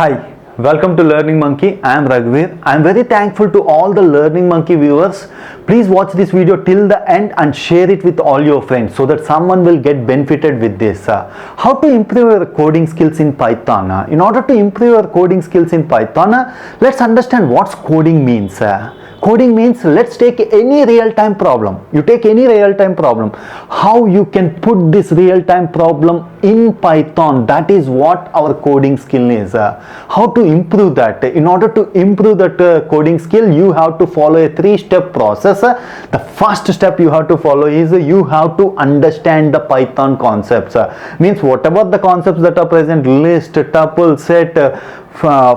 Hi, welcome to Learning Monkey. I am Raghuveer. I am very thankful to all the Learning Monkey viewers. Please watch this video till the end and share it with all your friends so that someone will get benefited with this. How to improve your coding skills in Python? In order to improve your coding skills in Python, let's understand what coding means. Coding means, let's take any real-time problem. You take any real-time problem. How you can put this real-time problem in Python, that is what our coding skill is. How to improve that? In order to improve that coding skill, you have to follow a three-step process. The first step you have to follow is you have to understand the Python concepts. Means whatever the concepts that are present, list, tuple, set,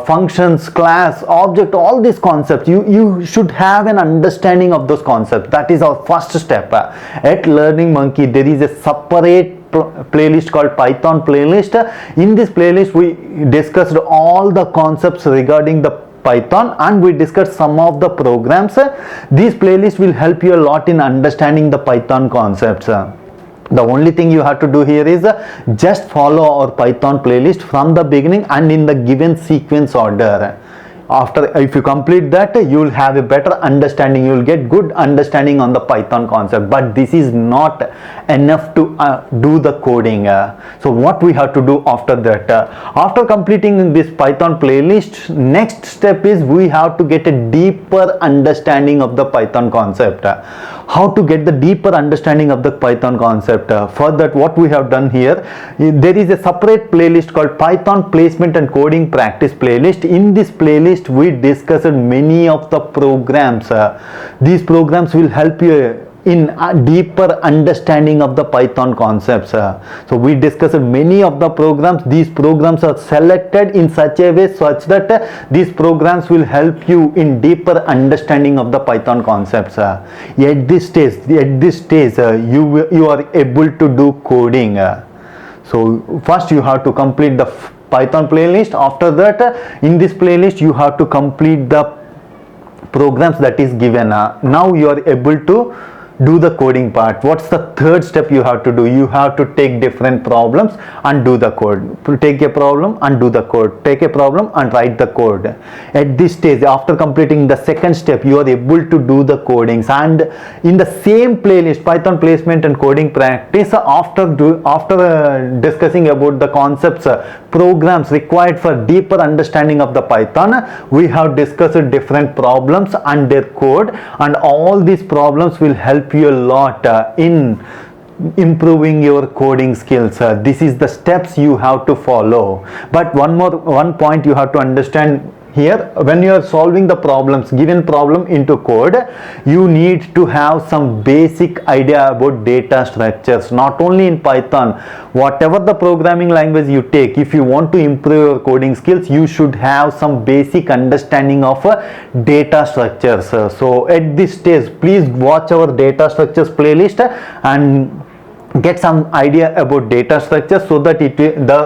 functions, class, object, all these concepts, you should have an understanding of those concepts. That is our first step. At Learning Monkey, there is a separate playlist called Python playlist. In this playlist, we discussed all the concepts regarding the Python and we discussed some of the programs. This playlist will help you a lot in understanding the Python concepts. The only thing you have to do here is just follow our Python playlist from the beginning and in the given sequence order. After, if you complete that, you will have a better understanding, you will get good understanding on the Python concept. But this is not enough to do the coding. So what we have to do after that? After completing this Python playlist, next step is we have to get a deeper understanding of the Python concept. How to get the deeper understanding of the Python concept? For that, what we have done here, there is a separate playlist called Python Placement and Coding Practice playlist. In this playlist, we discussed many of the programs. These programs will help you in a deeper understanding of the Python concepts. So we discussed many of the programs. These programs are selected in such a way such that these programs will help you in deeper understanding of the Python concepts. At this stage, you are able to do coding. So first you have to complete the Python playlist. After that, in this playlist you have to complete the programs that is given. Now you are able to do the coding part. What's the third step you have to do? You have to take different problems and do the code. Take a problem and do the code. Take a problem and write the code. At this stage, after completing the second step, you are able to do the codings. And in the same playlist, Python Placement and Coding Practice, after discussing about the concepts, programs required for deeper understanding of the Python, we have discussed different problems and their code, and all these problems will help you a lot in improving your coding skills. This is the steps you have to follow. But one point you have to understand here, when you are solving the problems, given problem into code, you need to have some basic idea about data structures. Not only in Python, whatever the programming language you take, if you want to improve your coding skills, you should have some basic understanding of data structures. So at this stage, please watch our data structures playlist and get some idea about data structure so that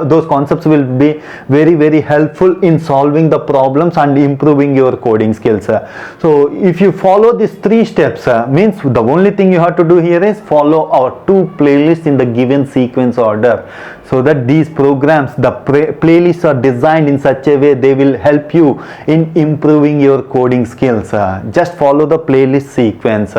those concepts will be very helpful in solving the problems and improving your coding skills. So if you follow these three steps, means the only thing you have to do here is follow our two playlists in the given sequence order, so that these programs, the playlists are designed in such a way they will help you in improving your coding skills. Just follow the playlist sequence.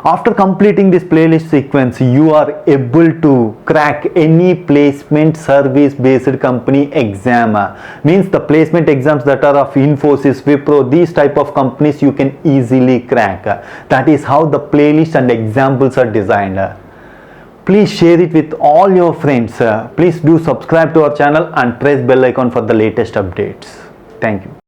After completing this playlist sequence, you are able to crack any placement service based company exam. Means the placement exams that are of Infosys, Wipro, these type of companies you can easily crack. That is how the playlist and examples are designed. Please share it with all your friends. Please do subscribe to our channel and press bell icon for the latest updates. Thank you.